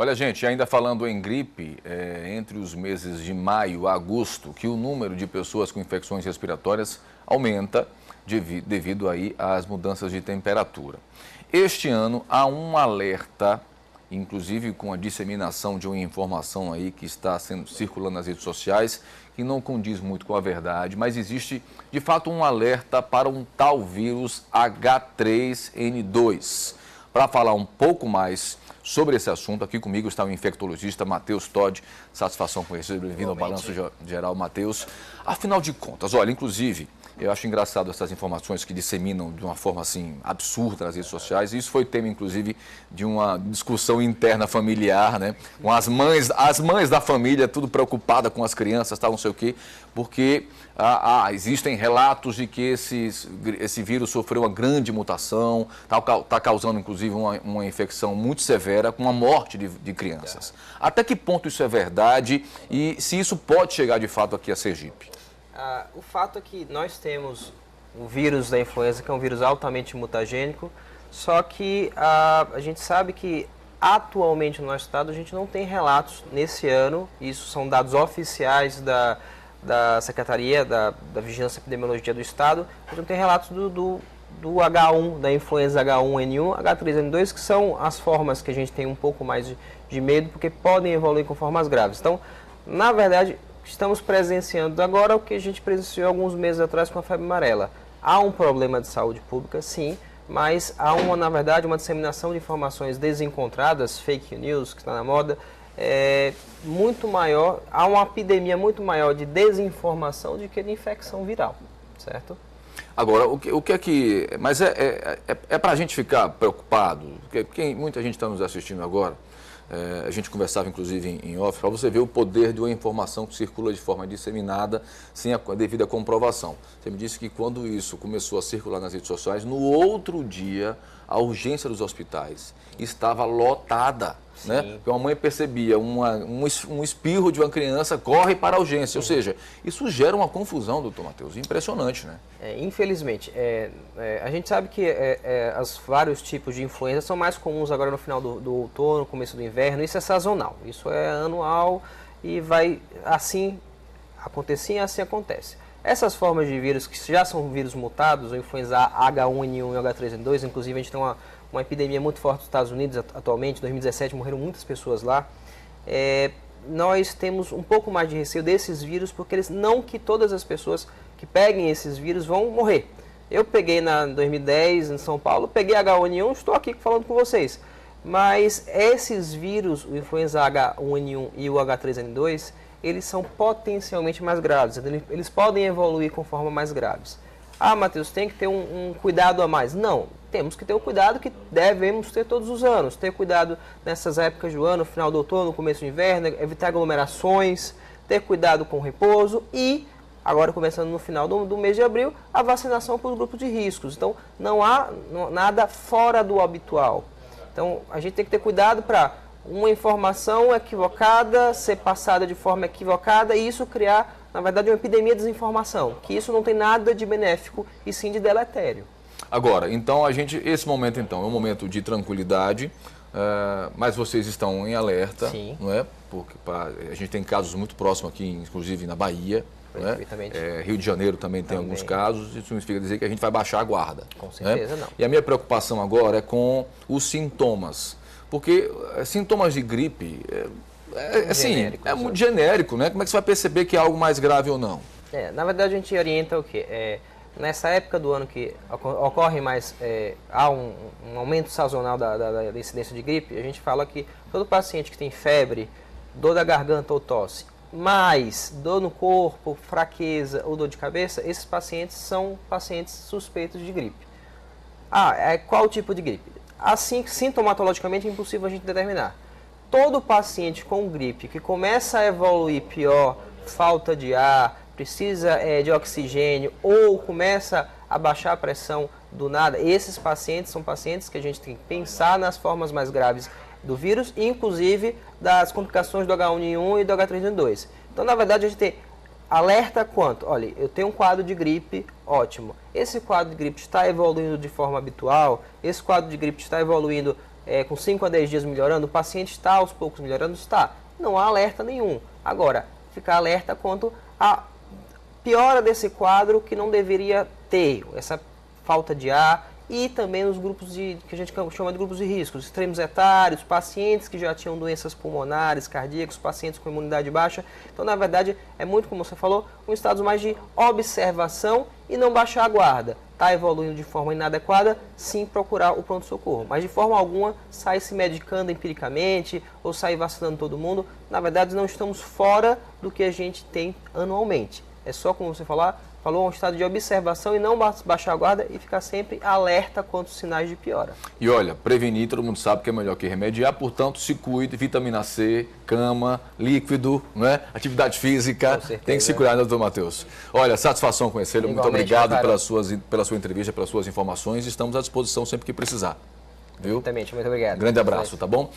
Olha, gente, ainda falando em gripe, entre os meses de maio a agosto, que o número de pessoas com infecções respiratórias aumenta devido aí às mudanças de temperatura. Este ano há um alerta, inclusive com a disseminação de uma informação aí que está circulando nas redes sociais, que não condiz muito com a verdade, mas existe de fato um alerta para um tal vírus H3N2. Para falar um pouco mais sobre esse assunto, aqui comigo está o infectologista Matheus Todi. Satisfação conhecer, bem-vindo ao Balanço Geral, Matheus. Afinal de contas, olha, inclusive, eu acho engraçado essas informações que disseminam de uma forma assim absurda nas redes sociais. Isso foi tema, inclusive, de uma discussão interna familiar, né? Com as mães da família, tudo preocupada com as crianças, tal, não sei o quê, porque existem relatos de que esse vírus sofreu uma grande mutação, está causando, inclusive, uma infecção muito severa, com a morte de crianças. Até que ponto isso é verdade e se isso pode chegar, de fato, aqui a Sergipe? O fato é que nós temos o vírus da influenza, que é um vírus altamente mutagênico, só que a gente sabe que atualmente no nosso estado a gente não tem relatos nesse ano, isso são dados oficiais da Secretaria da Vigilância e Epidemiologia do Estado, a gente não tem relatos do H1, da influenza H1N1, H3N2, que são as formas que a gente tem um pouco mais de medo, porque podem evoluir com formas graves. Então, na verdade, estamos presenciando agora o que a gente presenciou alguns meses atrás com a febre amarela. Há um problema de saúde pública, sim, mas há na verdade, uma disseminação de informações desencontradas, fake news, que está na moda, muito maior, há uma epidemia muito maior de desinformação do que de infecção viral, certo? Agora, o que é que... Mas é para a gente ficar preocupado, porque muita gente está nos assistindo agora. A gente conversava, inclusive, em off, para você ver o poder de uma informação que circula de forma disseminada, sem a devida comprovação. Você me disse que quando isso começou a circular nas redes sociais, no outro dia, a urgência dos hospitais estava lotada. Né? Porque uma mãe percebia um espirro de uma criança, corre para a urgência. Ou seja, isso gera uma confusão, doutor Matheus, impressionante, né? Infelizmente, a gente sabe que os vários tipos de influenza são mais comuns agora no final do outono, começo do inverno. Isso é sazonal, isso é anual e vai assim acontecer e assim acontece. Essas formas de vírus que já são vírus mutados, o influenza H1N1 e H3N2, inclusive a gente tem uma epidemia muito forte nos Estados Unidos atualmente, em 2017 morreram muitas pessoas lá. Nós temos um pouco mais de receio desses vírus, porque não que todas as pessoas que peguem esses vírus vão morrer. Eu peguei em 2010 em São Paulo, peguei H1N1, estou aqui falando com vocês. Mas esses vírus, o influenza H1N1 e o H3N2, eles são potencialmente mais graves, eles podem evoluir com forma mais graves. Matheus, tem que ter um cuidado a mais. Não, temos que ter o cuidado que devemos ter todos os anos. Ter cuidado nessas épocas do ano, final do outono, começo do inverno, evitar aglomerações, ter cuidado com o repouso e, agora começando no final do mês de abril, a vacinação para os grupos de riscos. Então, não há nada fora do habitual. Então, a gente tem que ter cuidado para uma informação equivocada ser passada de forma equivocada e isso criar, na verdade, uma epidemia de desinformação, que isso não tem nada de benéfico e sim de deletério. Agora, então, esse momento então é um momento de tranquilidade, mas vocês estão em alerta, sim, não é? Porque a gente tem casos muito próximos aqui, inclusive na Bahia, perfeitamente. Rio de Janeiro também tem alguns casos, isso significa dizer que a gente vai baixar a guarda. Com certeza, não. E a minha preocupação agora é com os sintomas, porque sintomas de gripe muito genérico, né? Como é que você vai perceber que é algo mais grave ou não? Na verdade, a gente orienta o quê? Nessa época do ano que ocorre mais, há um aumento sazonal da incidência de gripe, a gente fala que todo paciente que tem febre, dor da garganta ou tosse, mais dor no corpo, fraqueza ou dor de cabeça, esses pacientes são pacientes suspeitos de gripe. Qual tipo de gripe? Assim, sintomatologicamente é impossível a gente determinar. Todo paciente com gripe que começa a evoluir pior, falta de ar, precisa de oxigênio ou começa a baixar a pressão do nada, esses pacientes são pacientes que a gente tem que pensar nas formas mais graves do vírus, inclusive das complicações do H1N1 e do H3N2. Então, na verdade, a gente tem alerta quanto? Olha, eu tenho um quadro de gripe, ótimo. Esse quadro de gripe está evoluindo de forma habitual? Esse quadro de gripe está evoluindo com 5 a 10 dias melhorando, o paciente está aos poucos melhorando, está. Não há alerta nenhum. Agora, ficar alerta quanto a piora desse quadro que não deveria ter, essa falta de ar, e também nos grupos que a gente chama de grupos de risco, os extremos etários, pacientes que já tinham doenças pulmonares, cardíacas, pacientes com imunidade baixa. Então, na verdade, é muito, como você falou, um estado mais de observação e não baixar a guarda. Está evoluindo de forma inadequada, sim procurar o pronto-socorro. Mas de forma alguma, sair se medicando empiricamente ou sair vacinando todo mundo. Na verdade, não estamos fora do que a gente tem anualmente. É só, como você falou, um estado de observação e não baixar a guarda e ficar sempre alerta quanto aos sinais de piora. E olha, prevenir, todo mundo sabe que é melhor que remediar, portanto, se cuide, vitamina C, cama, líquido, né? Atividade física, tem que se cuidar, né, doutor Matheus? Olha, satisfação conhecê-lo, muito obrigado pela sua entrevista, pelas suas informações, estamos à disposição sempre que precisar. Viu? Exatamente, muito obrigado. Grande abraço, tá bom?